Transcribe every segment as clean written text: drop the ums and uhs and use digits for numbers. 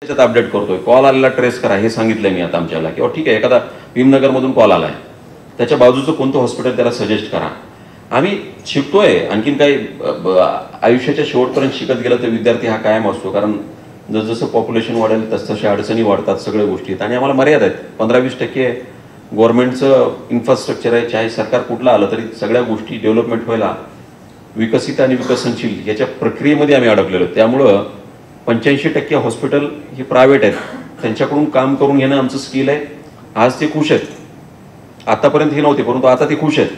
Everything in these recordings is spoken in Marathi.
त्याच्यात अपडेट करतोय, कॉल आलेला ट्रेस करा हे सांगितलंय मी आता आमच्याला, किंवा ठीक आहे एखादा भीमनगरमधून कॉल आलाय त्याच्या बाजूचं कोणतं हॉस्पिटल त्याला सजेस्ट करा. आम्ही शिकतोय आणखीन काही आयुष्याच्या शेवटपर्यंत शिकत गेलं तर विद्यार्थी हा कायम असतो, कारण जसं पॉप्युलेशन वाढेल तसतशा अडचणी वाढतात, सगळ्या गोष्टी आहेत आणि आम्हाला मर्यादा आहेत. 15-20% गव्हर्नमेंटचं इन्फ्रास्ट्रक्चर आहे, चाहे सरकार कुठलं आलं तरी सगळ्या गोष्टी डेव्हलपमेंट व्हायला विकसित आणि विकसनशील याच्या प्रक्रियेमध्ये आम्ही अडकलेलो. त्यामुळं 85% हॉस्पिटल ही प्रायव्हेट आहेत, त्यांच्याकडून काम करून घेणं आमचं स्किल आहे. आज ते खुश आहेत, आतापर्यंत हे नव्हते परंतु आता ते खुश आहेत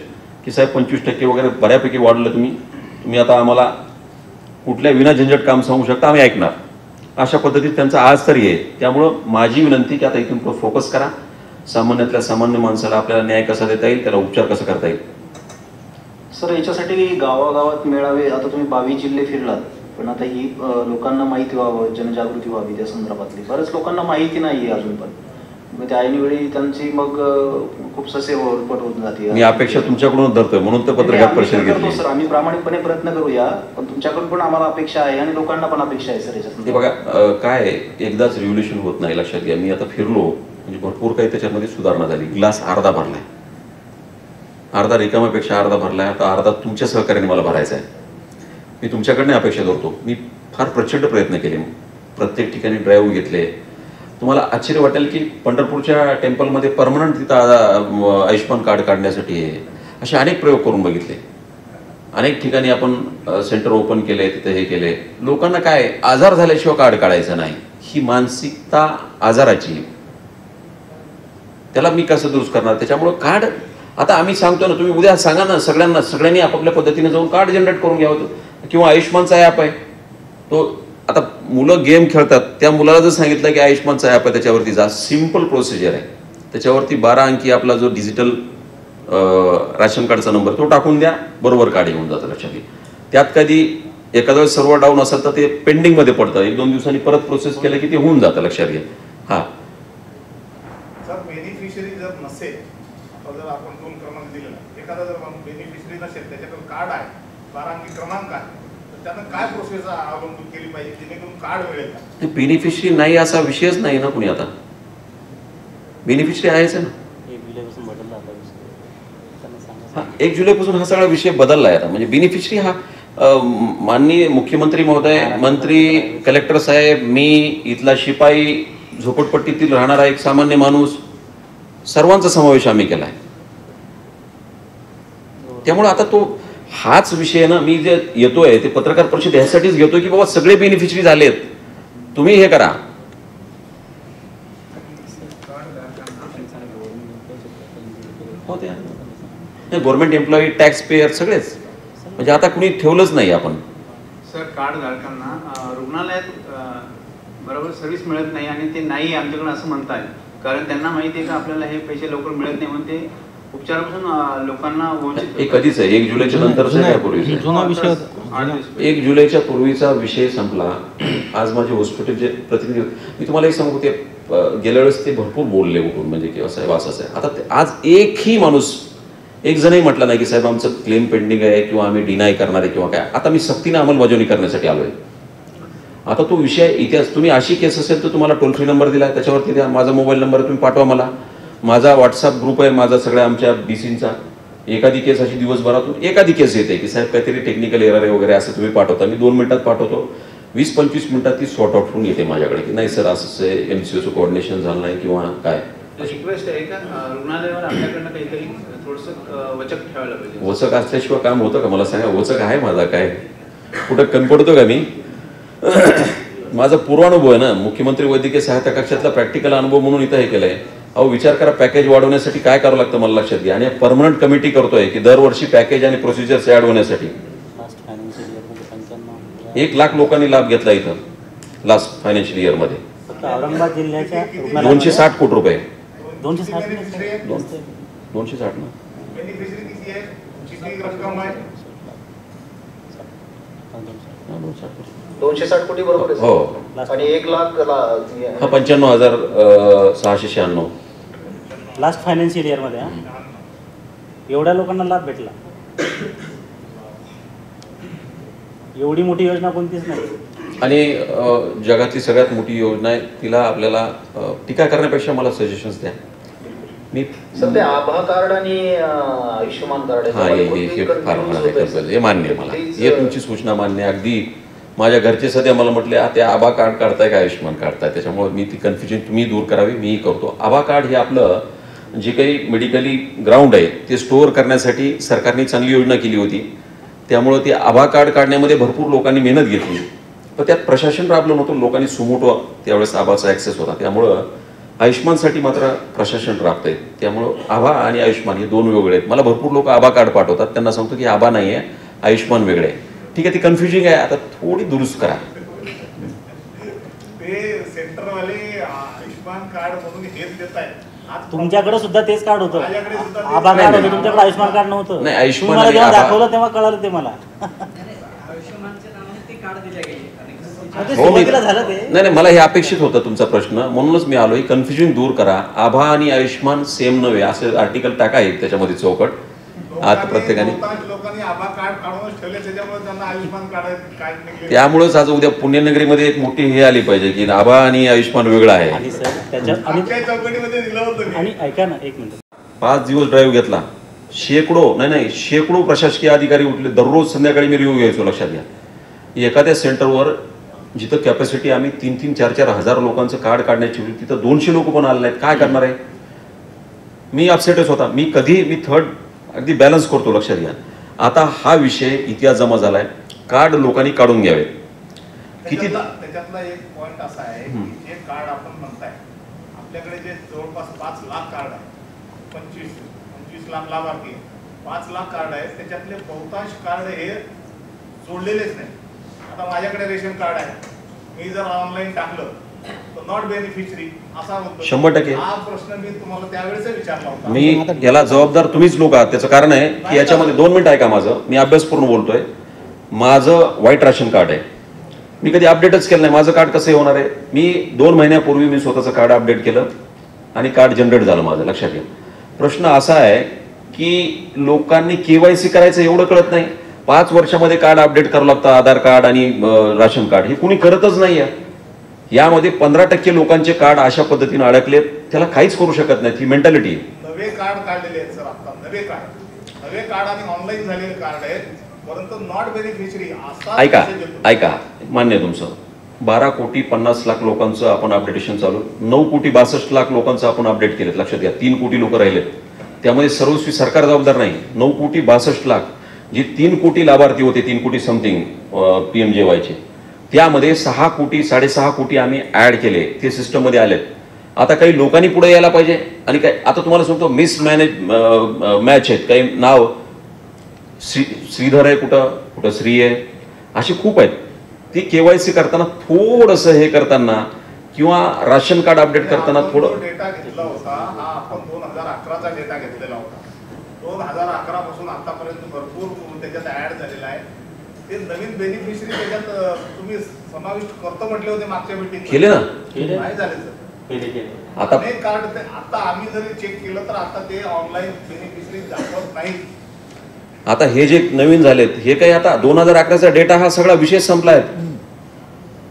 की साहेब 25% वगैरे बऱ्यापैकी वाढलं, तुम्ही आता आम्हाला कुठल्या विना झंझट काम सांगू शकता, आम्ही ऐकणार. अशा पद्धतीत त्यांचा आज तरी आहे. त्यामुळं माझी विनंती की आता इथून फोकस करा, सामान्यातल्या सामान्य माणसाला आपल्याला न्याय कसा देता येईल, त्याला उपचार कसा करता येईल. सर याच्यासाठी गावागावात मेळावे, आता तुम्ही 22 जिल्हे फिरलात, पण आता ही लोकांना माहिती व्हावं, जनजागृती व्हावी त्या संदर्भातली, बऱ्याच लोकांना माहिती नाही अजून पण. त्या ऐनवेळी त्यांची मग खूप ससे वरपट होत जाते. मी अपेक्षा तुमच्याकडून धरतोय म्हणून तर पत्रकार परिषद घेतली. सर आम्ही प्रामाणिकपणे प्रयत्न करूया, पण तुमच्याकडून पण आम्हाला अपेक्षा आहे आणि लोकांना पण अपेक्षा आहे. सर याच्यात बघा काय एकदाच रिव्होल्युशन होत नाही, लक्षात घ्या. मी आता फिरलो म्हणजे भरपूर काही त्याच्यामध्ये सुधारणा झाली. ग्लास अर्धा भरलाय, अर्धा रिकामापेक्षा अर्धा भरलाय, आता अर्धा तुमच्या सहकार्याने मला भरायचा आहे. मी तुमच्याकडनं अपेक्षा करतो. मी फार प्रचंड प्रयत्न केले, प्रत्येक ठिकाणी ड्राईव्ह घेतले. तुम्हाला आश्चर्य वाटेल की पंढरपूरच्या टेम्पलमध्ये परमनंट तिथं आयुष्यमान कार्ड काढण्यासाठी आहे, असे अनेक प्रयोग करून बघितले. अनेक ठिकाणी आपण सेंटर ओपन केले, तिथे हे केले. लोकांना काय आजार झाल्याशिवाय कार्ड काढायचं नाही, ही मानसिकता आजाराची, त्याला मी कसं दुरुस्त करणार. त्याच्यामुळं कार्ड आता आम्ही सांगतो ना, तुम्ही उद्या सांगा ना सगळ्यांनी आपापल्या पद्धतीने जाऊन कार्ड जनरेट करून घ्यावं. किंवा आयुष्यमानचा ॲप आहे तो, आता मुलं गेम खेळतात, त्या मुलाला जर सांगितलं की आयुष्यमानचा ॲप आहे त्याच्यावरती जा, सिम्पल प्रोसिजर आहे. त्याच्यावरती 12 अंकी आपला जो डिजिटल राशन कार्डचा नंबर तो टाकून द्या, बरोबर कार्ड येऊन जातं. लक्षात घ्या. त्यात कधी एखाद्या वेळेस सर्व्हर डाऊन असेल तर ते पेंडिंगमध्ये पडतं, 1-2 दिवसांनी परत प्रोसेस केलं की ते होऊन जातं. लक्षात घ्या. हां सर, बेनिफिशरी जर नसेल, जर आपण 2 क्रमांक दिलेला, एखादा जर बेनिफिशरी नसेल, त्याच्याकडे कार्ड आहे, 12 अंकी क्रमांक आहे, तर त्यानं काय प्रोसेस अवलंबून केली पाहिजे जेणेकरून कार्ड मिळेल का? बेनिफिशरी नाही असा विषयच नाही ना कुणी. आता बेनिफिशरी आहेच ना. 1 जुलैपासून हा सगळा विषय बदलला आहे आता. म्हणजे बेनिफिशरी हा माननीय मुख्यमंत्री महोदय, मंत्री, कलेक्टर साहेब, मी, इथला शिपाई, झोपडपट्टीतील राहणारा एक सामान्य माणूस, सर्वांचा समावेश आम्ही केला आहे. त्यामुळे आता तो हाच विषय ना, मी जे येतोय ते पत्रकार परिषद ह्यासाठीच घेतोय की बाबा सगळे बेनिफिशरी झालेत, तुम्ही हे करा. गव्हर्नमेंट एम्प्लॉई, टॅक्स पेयर सगळेच, म्हणजे आता कुणी ठेवलंच नाही आपण. सर, कार्ड धारकांना रुग्णालयात बरोबर सर्व्हिस मिळत नाही आणि ते नाही आमच्याकडे असं म्हणतात, कारण त्यांना माहिती आहे का आपल्याला हे पैसे लवकर मिळत नाही, म्हणून ते उपचारापासून लोकांना वंचित. हे कधीच आहे 1 जुलैच्या नंतरचा काय पूर्वीचा 1 जुलैच्या पूर्वीचा विषय संपला. आज माझे हॉस्पिटलचे प्रतिनिधी, मी तुम्हाला एक सांगू, ते गेल्या वेळेस ते भरपूर बोलले उठून, म्हणजे की असं आहे वास आहे. आता आज एकही माणूस, एक जणही म्हटला नाही की साहेब आमचं क्लेम पेंडिंग आहे किंवा आम्ही डिनाय करणार आहे किंवा काय. आता मी सक्तीने अंमलबजावणी करण्यासाठी आलोय. आता तो विषय इतिहास, तुम्ही अशी केस असेल तर तुम्हाला टोल फ्री नंबर दिला, त्याच्यावरती द्या, माझा मोबाईल नंबर तुम्ही पाठवा मला, माझा व्हॉट्सअप ग्रुप आहे माझा सगळ्या आमच्या BCचा. एखादी केस अशी दिवसभरातून एखादी केस येते की साहेब काहीतरी टेक्निकल एरर आहे वगैरे, असं तुम्ही पाठवता, मी 2 मिनिटात पाठवतो, 20-25 मिनिटात ती सॉर्ट आउट होऊन येते माझ्याकडे की नाही सर असं MCOचं कोऑर्डिनेशन झालं नाही किंवा काय. रिक्वेस्ट आहे का रुग्णालयावर आपल्याकडनं काहीतरी थोडंसं वचक ठेवायला पाहिजे. वचक असल्याशिवाय काम होतं का मला सांगा. वचक आहे माझा, काय कुठं कमी पडतो का मी. माझा पूर्वानुभव आहे ना, मुख्यमंत्री वैद्यकीय सहायता कक्षातला प्रॅक्टिकल अनुभव म्हणून इथं हे केलंय. अहो विचार करा, पॅकेज वाढवण्यासाठी काय करावं लागतं मला लक्षात घ्या. आणि परमनंट कमिटी करतोय की दरवर्षी पॅकेज आणि प्रोसिजर्स ऍड होण्यासाठी 1 लाख लोकांनी लाभ घेतला इथं लास्ट फायनान्शियल इयर मध्ये. औरंगाबाद जिल्ह्याच्या 260 कोटी रुपये. 260 ना. बेनिफिशरी किती आहे, किती रक्कम आहे? 260 कोटी बरोबर आहे. हो. आणि 1 लाख हा 95,696 लास्ट फायनान्शियल इयर मध्ये. एवढ्या लोकांना लाभ भेटला. एवढी मोठी योजना कोणतीच नाही. आणि जगातली सगळ्यात मोठी योजना आहे, तिला आपल्याला टीका करण्यापेक्षा मला सजेशन्स द्या. मी सध्या आभा कार्ड आणि आयुष्यमान कार्ड हां हे फार हे मान्य आहे मला, हे तुमची सूचना मान्य आहे. अगदी माझ्या घरचे सध्या मला म्हटले ते आभा कार्ड काढताय का आयुष्यमान काढताय, त्याच्यामुळे मी ती कन्फ्युजन तुम्ही दूर करावी, मीही करतो. आभा कार्ड हे आपलं जे काही मेडिकली ग्राउंड आहे ते स्टोअर करण्यासाठी सरकारने चांगली योजना केली होती. त्यामुळं ते आभा कार्ड काढण्यामध्ये भरपूर लोकांनी मेहनत घेतली, पण त्यात प्रशासन राबलं नव्हतं, लोकांनी सुमोटो त्यावेळेस आभाचा ॲक्सेस होता. त्यामुळं आयुष्यमानसाठी मात्र प्रशासन राबतंय. त्यामुळं आभा आणि आयुष्यमान हे दोन वेगळे आहेत. मला भरपूर लोक आभा कार्ड पाठवतात, त्यांना सांगतो की आभा नाही आहे, आयुष्यमान वेगळे आहे. ठीक आहे, ती कन्फ्युजिंग आहे, आता थोडी दुरुस्त करा. ते सेंटरवाले आयुष्यमान कार्ड म्हणून हेच देत आहेत. तुमच्याकडे सुद्धा तेच कार्ड होतं, माझ्याकडे सुद्धा तेच आभा कार्ड नाही, होतं, तुमच्याकडे आयुष्यमान कार्ड नव्हतं. नाही, आयुष्यमान तुम्हाला आणि जेव्हा आभा- दाखवलं तेव्हा कळालं ते मला. ते हो, सुरुवातीला झालं ते. नाही मला हे अपेक्षित होतं तुमचा प्रश्न, म्हणूनच मी आलो. ही कन्फ्युजन दूर करा. आभा आणि आयुष्यमान सेम नव्हे असं आर्टिकल टाका एक त्याच्यामध्ये चौकट. आता प्रत्येकाने लोकांनी आभा कार्ड काढूनच ठेवले, त्याच्यामुळे त्यांना आयुष्यमान कार्ड निघले. त्यामुळेच आज उद्या पुण्यनगरीमध्ये एक मोठी हे आली पाहिजे की आभा आणि आयुष्यमान वेगळं आहे. आणि सर त्याच्यात आणि आमच्या चौकटीमध्ये दिलं होतं मी. आणि ऐका ना एक मिनिट, 5 दिवस ड्राईव्ह घेतला, शेकडो प्रशासकीय अधिकारी उठले. दररोज संध्याकाळी मी रिव्ह्यू घ्यायचो. लक्षात घ्या, एखाद्या सेंटरवर जिथं कॅपॅसिटी आम्ही 3-3, 4-4 हजार लोकांचं कार्ड काढण्याची होती, तिथं 200 लोक पण आले नाहीत. काय करणार आहे? मी अपसेटच होता. मी थर्ड अगदी बॅलन्स करतो. लक्षात घ्या, आता हा विषय इतिहास जमा झालाय. कार्ड लोकांनी काढून घ्यावे. किती त्याच्यातला एक पॉइंट असा आहे की जे कार्ड आपण म्हणताय, आपल्याकडे जे जवळपास 5 लाख कार्ड आहे, 25 लाख लाभार्थी, 5 लाख कार्ड आहेत, त्याच्यातले बहुतांश कार्ड हे जोडलेलेच नाही. आता माझ्याकडे रेशन कार्ड आहे, मी जर ऑनलाईन टाकलं तर नॉट बेनिफिशरी असा होतो. 100% हा प्रश्न मी तुम्हाला त्यावेळेस विचारला होता. मी याला जबाबदार तुम्हीच लोक आहात. त्याचं कारण आहे की याच्यामध्ये 2 मिनिट ऐका माझं, मी अभ्यासपूर्ण बोलतोय. माझं व्हाईट राशन कार्ड आहे, मी कधी अपडेटच केलं नाही. माझं कार्ड कसं होणार आहे? मी 2 महिन्यापूर्वी मी स्वतःचं कार्ड अपडेट केलं आणि कार्ड जनरेट झालं माझं. लक्षात घ्या, प्रश्न असा आहे की लोकांनी KYC करायचं एवढं कळत नाही. 5 वर्षामध्ये कार्ड अपडेट करावं लागतं, आधार कार्ड आणि राशन कार्ड. हे कुणी करतच नाही आहे. यामध्ये 15% लोकांचे कार्ड अशा पद्धतीने अडकलेत, त्याला काहीच करू शकत नाही. ही मेंटॅलिटी आहे. नवे कार्ड काढलेले आहेत सर, आता नवे कार्ड आणि ऑनलाईन झालेले कार्ड आहेत, परंतु नॉट बेनिफिशरी असा ऐका मान्य आहे तुमचं. 12,50,00,000 लोकांचं आपण अपडेटेशन चालू, 9,62,00,000 लोकांचं आपण अपडेट केलेत. लक्षात घ्या, 3 कोटी लोक राहिलेत. त्यामध्ये सर्वस्वी सरकार जबाबदार नाही. 9,62,00,000 जे 3 कोटी लाभार्थी होते, 3 कोटी समथिंग PMJYचे, त्यामध्ये 6 कोटी 6.5 कोटी आम्ही ऍड केले, ते सिस्टममध्ये आलेत. आता काही लोकांनी पुढे यायला पाहिजे. आणि काय आता तुम्हाला सांगतो, मॅच आहेत. काही नाव श्रीधर आहे, कुठं श्री आहे, असे खूप आहेत. ती KYC करताना थोडंसं हे करताना किंवा राशन कार्ड अपडेट करताना थोडं डेटा घेतला होता, हा आपण 2011चा डेटा घेतलेला होता. 2011 पासून आतापर्यंत भरपूर त्याच्यात ऍड झालेला आहे. ते नवीन बेनिफिशरी त्याच्यात तुम्ही समाविष्ट करतो म्हटले होते मागच्या मीटिंग केले ना. नाही झाले सर. आता कार्ड आता आम्ही जरी चेक केलं तर आता ते ऑनलाईन बेनिफिशरी दाखवत नाही. आता हे जे नवीन झालेत हे काही आता 2011चा डेटा हा सगळा विषय संपलाय.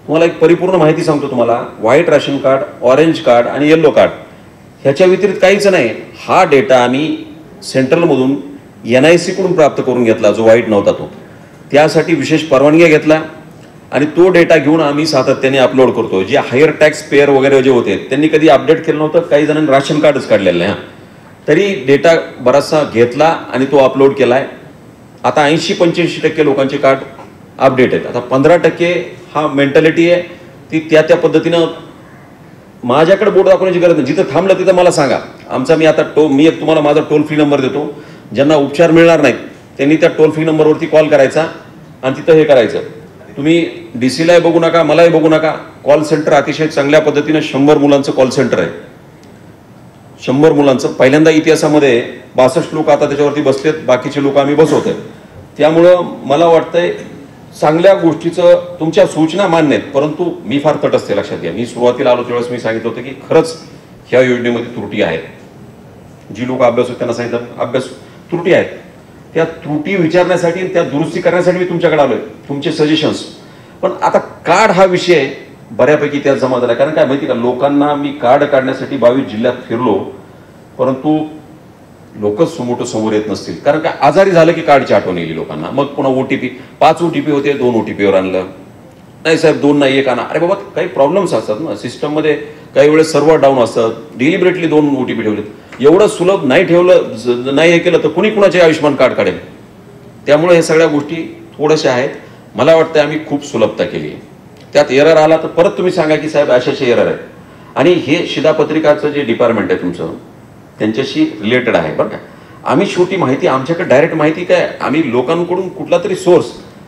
तुम्हाला एक परिपूर्ण माहिती सांगतो तुम्हाला. White ration card, orange card आणि येल्लो कार्ड ह्याच्या व्यतिरिक्त काहीच नाही. हा डेटा आम्ही सेंट्रलमधून NIC कडून प्राप्त करून घेतला, जो व्हाईट नव्हता तो. त्यासाठी विशेष परवानगी घेतला आणि तो डेटा घेऊन आम्ही सातत्याने अपलोड करतो. जे हायर टॅक्स पेअर वगैरे जे होते त्यांनी कधी अपडेट केलं नव्हतं, काही जणांनी राशन कार्डच काढलेलं आहे. तरी डेटा बराचसा घेतला आणि तो अपलोड केलाय. आता 80-85% लोकांचे कार्ड अपडेट आहेत. आता 15% हा मेंटॅलिटी आहे, ती त्या पद्धतीनं माझ्याकडे बोट दाखवण्याची गरज नाही. जिथं थांबलं तिथं मला सांगा. मी आता मी एक तुम्हाला माझा टोल फ्री नंबर देतो. ज्यांना उपचार मिळणार नाहीत त्यांनी त्या टोल फ्री नंबरवरती कॉल करायचा आणि तिथं हे करायचं. तुम्ही DC बघू नका, मलाही बघू नका. कॉल सेंटर अतिशय चांगल्या पद्धतीनं 100 मुलांचं कॉल सेंटर आहे. 100 मुलांचं पहिल्यांदा इतिहासामध्ये 62 लोक आता त्याच्यावरती बसलेत, बाकीचे लोक आम्ही बसवतोय. त्यामुळं मला वाटतंय चांगल्या गोष्टीचं तुमच्या सूचना मान्य आहेत, परंतु मी फार तटस्थ आहे. लक्षात घ्या, मी सुरुवातीला आलो त्यावेळेस मी सांगितलं होतं की खरंच ह्या योजनेमध्ये त्रुटी आहेत. जी लोक अभ्यास होते त्यांना सांगितलं अभ्यास त्रुटी आहेत. त्या त्रुटी विचारण्यासाठी त्या दुरुस्ती करण्यासाठी मी तुमच्याकडे आलोय. तुमचे सजेशन्स पण आता कार्ड हा विषय बऱ्यापैकी त्यात जमा झाला. कारण काय माहिती का, लोकांना मी कार्ड काढण्यासाठी 22 जिल्ह्यात फिरलो, परंतु लोकच समोर येत नसतील. कारण काय, आजारी झालं की कार्डची आठवण येईल लोकांना. मग पुन्हा OTP, 5 OTP होते, 2 OTPवर आणलं. नाही साहेब 2 नाही 1 आणा. अरे बाबा, काही प्रॉब्लेम्स असतात ना सिस्टममध्ये, काही वेळेस सर्व्हर डाऊन असतात, डिलिबरेटली 2 OTP ठेवलेत. एवढं सुलभ नाही ठेवलं, नाही हे केलं तर कुणी कुणाचे आयुष्यमान कार्ड काढेल. त्यामुळे हे सगळ्या गोष्टी थोड्याशा आहेत. मला वाटतं आम्ही खूप सुलभता केली आहे. त्यात एरर आला तर परत तुम्ही सांगा की साहेब अशाचे एरर आहेत. आणि हे शिधापत्रिकाचं जे डिपार्टमेंट आहे तुमचं, त्यांच्याशी रिलेटेड आहे बरं का. आम्ही छोटी माहिती, आमच्याकडे डायरेक्ट माहिती काय, आम्ही लोकांकडून कुठला तरी सोर्स,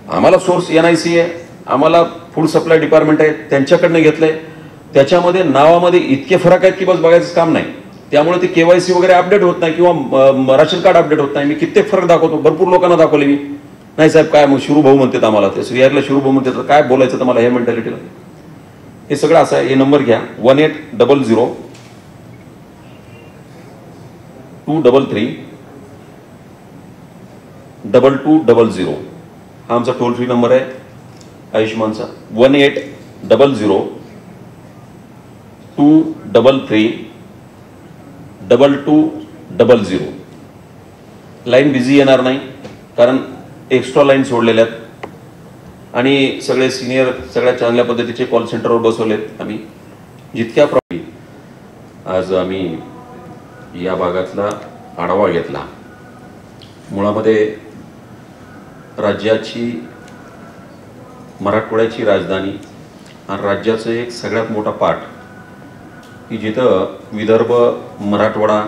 आम्हाला सोर्स NIC आहे, आम्हाला फूड सप्लाय डिपार्टमेंट आहे, त्यांच्याकडनं घेतलंय. त्याच्यामध्ये नावामध्ये इतके फरक आहेत की बस बघायचं काम नाही. त्यामुळे ते KYC वगैरे अपडेट होत नाही किंवा राशन कार्ड अपडेट होत नाही. मी कित्येक फरक दाखवतो, भरपूर लोकांना दाखवले मी. नाही साहेब काय मग शिरूभाऊ म्हणतात आम्हाला, ते श्रीहरीला शिरूभाऊ म्हणतात, काय बोलायचं तर मला हे मेंटॅलिटीला. हे सगळं असं आहे. हे नंबर घ्या, 1800-233-2200. हा आमचा टोल फ्री नंबर आहे आयुष्यमानचा. 1800-233-2200. लाईन बिझी येणार नाही, कारण एक्स्ट्रा लाईन सोडलेल्या आहेत आणि सगळे सिनियर सगळ्या चांगल्या पद्धतीचे कॉल सेंटरवर बसवलेत आम्ही. जितक्या आज आम्ही या भागातला आढावा घेतला. मुळामध्ये राज्याची, मराठवाड्याची राजधानी आणि राज्याचं एक सगळ्यात मोठा पाठ की जिथं विदर्भ, मराठवाडा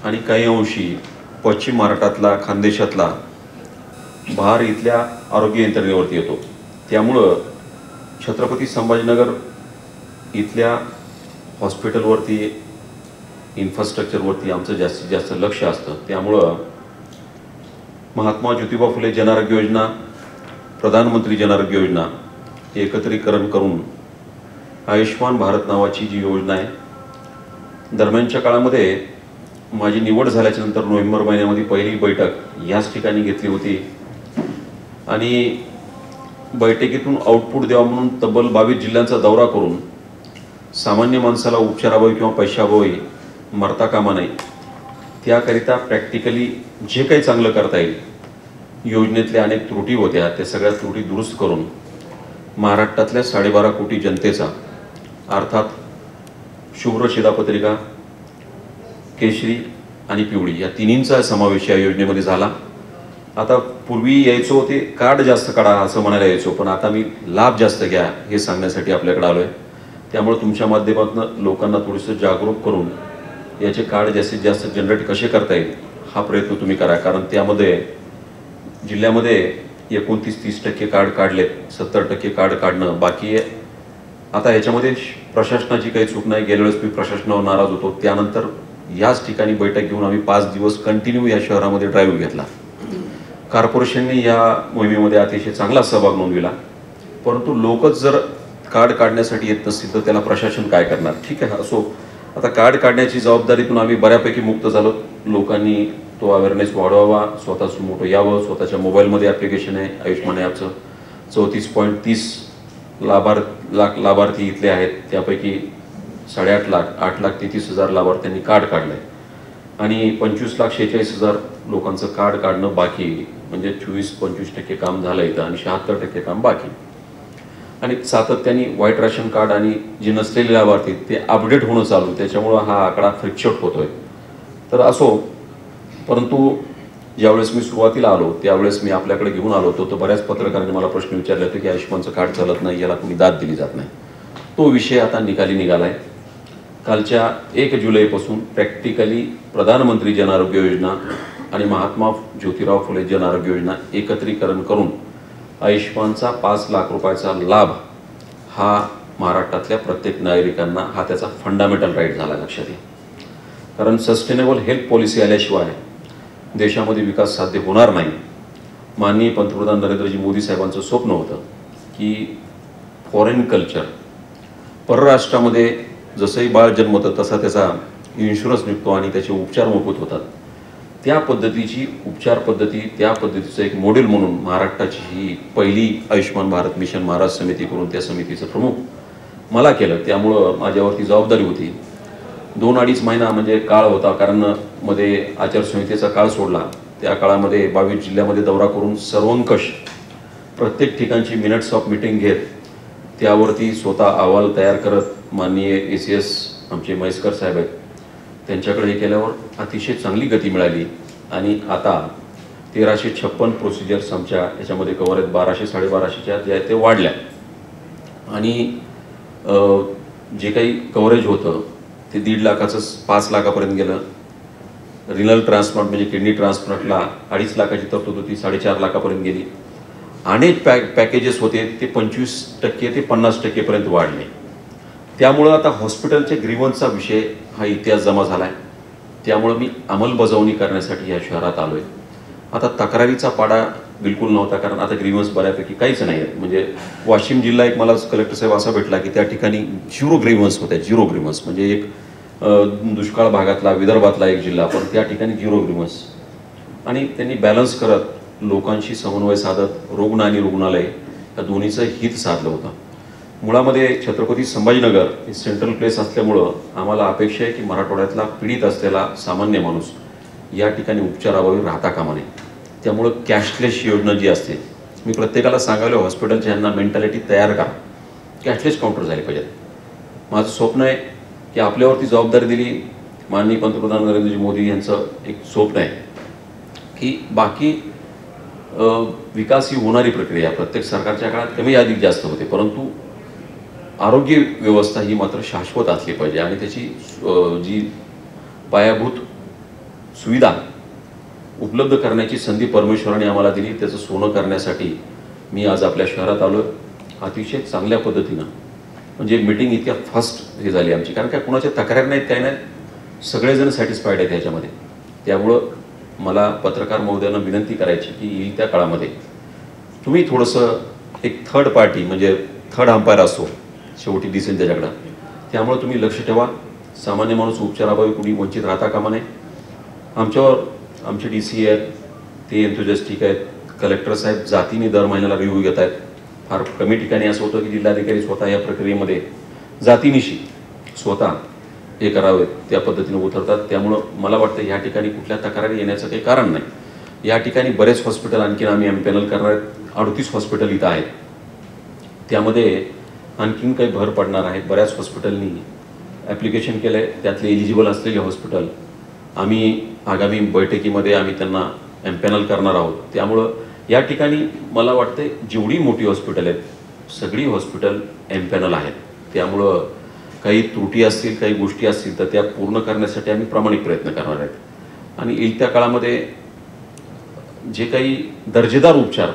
आणि काही अंशी पश्चिम महाराष्ट्रातला, खानदेशातला भार इथल्या आरोग्य यंत्रणेवरती येतो. त्यामुळं छत्रपती संभाजीनगर इथल्या हॉस्पिटलवरती, इन्फ्रास्ट्रक्चरवरती आमचं जास्तीत जास्त लक्ष असतं. त्यामुळं महात्मा ज्योतिबा फुले जनआरोग्य योजना, प्रधानमंत्री जनआरोग्य योजना एकत्रीकरण करून आयुष्मान भारत नावाची जी योजना आहे, दरम्यानच्या काळामध्ये माझी निवड झाल्याच्या नंतर नोव्हेंबर महिन्यामध्ये पहिली बैठक याच ठिकाणी घेतली होती आणि बैठकीतून आउटपुट द्यावा म्हणून तब्बल 22 जिल्ह्यांचा दौरा करून सामान्य माणसाला उपचाराभावी किंवा पैशाभावी मरता कामा नये, त्याकरिता प्रॅक्टिकली जे काही चांगलं करता येईल, योजनेतल्या अनेक त्रुटी होत्या त्या सगळ्या त्रुटी दुरुस्त करून महाराष्ट्रातल्या 12.5 कोटी जनतेचा, अर्थात शुभ्र शिधापत्रिका, केशरी आणि पिवळी या तिन्हींचा समावेश या योजनेमध्ये झाला. आता पूर्वी यायचो ते कार्ड जास्त काढा असं म्हणायला यायचो, पण आता मी लाभ जास्त घ्या हे सांगण्यासाठी आपल्याकडे आलोय. त्यामुळे तुमच्या माध्यमातून लोकांना थोडंसं जागरूक करून याचे कार्ड जास्तीत जास्त जनरेट कसे करता येईल हा प्रयत्न तुम्ही करा. कारण त्यामध्ये जिल्ह्यामध्ये 29-30% कार्ड काढलेत, 70% कार्ड काढणं बाकी आहे. आता याच्यामध्ये प्रशासनाची काही चूक नाही. गेल्या वेळेस मी प्रशासनावर नाराज होतो, त्यानंतर याच ठिकाणी बैठक घेऊन आम्ही 5 दिवस कंटिन्यू या शहरामध्ये ड्राईव्ह घेतला. कॉर्पोरेशनने या मोहिमेमध्ये अतिशय चांगला सहभाग नोंदविला. परंतु लोकच जर कार्ड काढण्यासाठी येत नसतील तर त्याला प्रशासन काय करणार. ठीक आहे, असो. आता कार्ड काढण्याची जबाबदारीतून आम्ही बऱ्यापैकी मुक्त झालो. लोकांनी तो अवेअरनेस वाढवावा, स्वतःचं मोठं यावं. स्वतःच्या मोबाईलमध्ये ॲप्लिकेशन आहे आयुष्मान ॲपचं. 34.30 लाभार्थी इथले आहेत, त्यापैकी 8.5 लाख 8,33,000 लाभार्थ्यांनी कार्ड काढलंय आणि 25,46,000 लोकांचं कार्ड काढणं बाकी, म्हणजे 24-25% काम झालं इथं आणि 76% काम बाकी. आणि सातत्याने व्हाईट राशन कार्ड आणि जे नसलेले लाभार्थी ते अपडेट होणं चालू, त्याच्यामुळं हा आकडा फ्रिक्शॉट होतोय. तर असो, परंतु ज्यावेळेस मी सुरुवातीला आलो त्यावेळेस मी आपल्याकडे घेऊन आलो होतो, तर बऱ्याच पत्रकारांनी मला प्रश्न विचारले होते की आयुष्मानचं कार्ड चालत नाही, याला कोणी दाद दिली जात नाही. तो विषय आता निकाली निघालाय. कालच्या 1 जुलैपासून प्रॅक्टिकली प्रधानमंत्री जनआरोग्य योजना आणि महात्मा ज्योतिराव फुले जनआरोग्य योजना एकत्रीकरण करून आयुष्मानचा 5 लाख रुपयाचा लाभ हा महाराष्ट्रातल्या प्रत्येक नागरिकांना हा त्याचा फंडामेंटल राईट झाला. लक्षात घ्या, कारण सस्टेनेबल हेल्थ पॉलिसी आल्याशिवाय देशामध्ये विकास साध्य होणार नाही. माननीय पंतप्रधान नरेंद्रजी मोदी साहेबांचं स्वप्न होतं की फॉरेन कल्चर, परराष्ट्रामध्ये जसंही बाळ जन्मतं तसा त्याचा इन्शुरन्स निघतो आणि त्याचे उपचार मोफत होतात. त्या पद्धतीची उपचार पद्धती, त्या पद्धतीचं एक मॉडेल म्हणून महाराष्ट्राची ही पहिली आयुष्यमान भारत मिशन महाराष्ट्र समिती करून त्या समितीचं प्रमुख मला केलं. त्यामुळं माझ्यावरती जबाबदारी होती. 2-2.5 महिना म्हणजे काळ होता, कारण मध्ये आचारसंहितेचा काळ सोडला. त्या काळामध्ये 22 जिल्ह्यामध्ये दौरा करून सर्वंकष प्रत्येक ठिकाणची मिनिट्स ऑफ मीटिंग घेत त्यावरती स्वतः अहवाल तयार करत माननीय ACS आमचे म्हैसकर साहेब आहेत त्यांच्याकडे हे केल्यावर अतिशय चांगली गती मिळाली. आणि आता 1356 प्रोसिजर्स आमच्या याच्यामध्ये कव्हर आहेत. 1200-1250च्या ज्या आहेत ते वाढल्या. आणि जे काही कव्हरेज होतं ते 1.5 लाखाचं 5 लाखापर्यंत गेलं. रिनल ट्रान्सप्लांट म्हणजे किडनी ट्रान्सप्लांटला 2.5 लाखाची तरतूद होती, 4.5 लाखापर्यंत गेली. अनेक पॅकेजेस होते ते 25% ते 50% पर्यंत वाढले. त्यामुळं आता हॉस्पिटलच्या ग्रीवन्सचा विषय हा इतिहास जमा झाला आहे. त्यामुळं मी अंमलबजावणी करण्यासाठी या शहरात आलो आहे. आता तक्रारीचा पाडा बिलकुल नव्हता, कारण आता ग्रीवन्स बऱ्यापैकी काहीच नाही आहेत. म्हणजे वाशिम जिल्हा एक मला कलेक्टर साहेब असा भेटला की त्या ठिकाणी 0 ग्रीवन्स होत्या. 0 ग्रीवन्स म्हणजे एक दुष्काळ भागातला विदर्भातला एक जिल्हा, पण त्या ठिकाणी 0 ग्रीवन्स. आणि त्यांनी बॅलन्स करत लोकांशी समन्वय साधत रुग्ण आणि रुग्णालय या दोन्हीचं हित साधलं होतं. मुळामध्ये छत्रपती संभाजीनगर हे सेंट्रल प्लेस असल्यामुळं आम्हाला अपेक्षा आहे की मराठवाड्यातला पीडित असलेला सामान्य माणूस या ठिकाणी उपचाराभावी राहता कामा नये. त्यामुळं कॅशलेस योजना जी असते, मी प्रत्येकाला सांगायला हॉस्पिटलच्या यांना मेंटॅलिटी तयार करा, कॅशलेस काउंटर झाले पाहिजेत. माझं स्वप्न आहे की आपल्यावरती जबाबदारी दिली माननीय पंतप्रधान नरेंद्रजी मोदी यांचं एक स्वप्न आहे की बाकी विकास ही होणारी प्रक्रिया प्रत्येक सरकारच्या काळात कमी अधिक जास्त होते, परंतु आरोग्य व्यवस्था ही मात्र शाश्वत असली पाहिजे. आणि त्याची जी पायाभूत सुविधा उपलब्ध करण्याची संधी परमेश्वराने आम्हाला दिली, त्याचं सोनं करण्यासाठी मी आज आपल्या शहरात आलो. अतिशय चांगल्या पद्धतीनं म्हणजे मीटिंग इतक्या फास्ट हे झाली आमची, कारण काय कुणाच्या तक्रार नाहीत, काय नाही, सगळेजण सॅटिस्फाईड आहेत ह्याच्यामध्ये. त्यामुळं मला पत्रकार महोदयांना विनंती करायची की येईल त्या काळामध्ये तुम्ही थोडंसं एक थर्ड पार्टी म्हणजे थर्ड अंपायर असतो शेवटी दिसेल त्याच्याकडं, त्यामुळे तुम्ही लक्ष ठेवा. सामान्य माणूस उपचाराभावी कुणी वंचित राहता कामा नये. आमच्यावर आमचे DC आहेत ते एन्थुजियास्टिक आहेत. कलेक्टर साहेब जातीने दर महिन्याला रिव्ह्यू घेत आहेत. फार कमी ठिकाणी असं होतं की जिल्हाधिकारी स्वतः या प्रक्रियेमध्ये जातीनिशी स्वतः हे करावेत त्या पद्धतीने उतरतात. त्यामुळं मला वाटतं या ठिकाणी कुठल्या तक्रारी येण्याचं काही कारण नाही. या ठिकाणी बरेच हॉस्पिटल आणखीन आम्ही एम्पॅनल करणार आहेत. 38 हॉस्पिटल इथं आहेत, त्यामध्ये आणखीन काही भर पडणार आहेत. बऱ्याच हॉस्पिटलनी ॲप्लिकेशन केलं आहे. त्यातले एलिजिबल असलेले हॉस्पिटल आम्ही आगामी बैठकीमध्ये आम्ही त्यांना एम्पॅनल करणार आहोत. त्यामुळं या ठिकाणी मला वाटते जेवढी मोठी हॉस्पिटल आहेत सगळी हॉस्पिटल एम्पॅनल आहेत. त्यामुळं काही त्रुटी असतील, काही गोष्टी असतील तर त्या पूर्ण करण्यासाठी आम्ही प्रामाणिक प्रयत्न करणार आहेत. आणि येत्या काळामध्ये जे काही दर्जेदार उपचार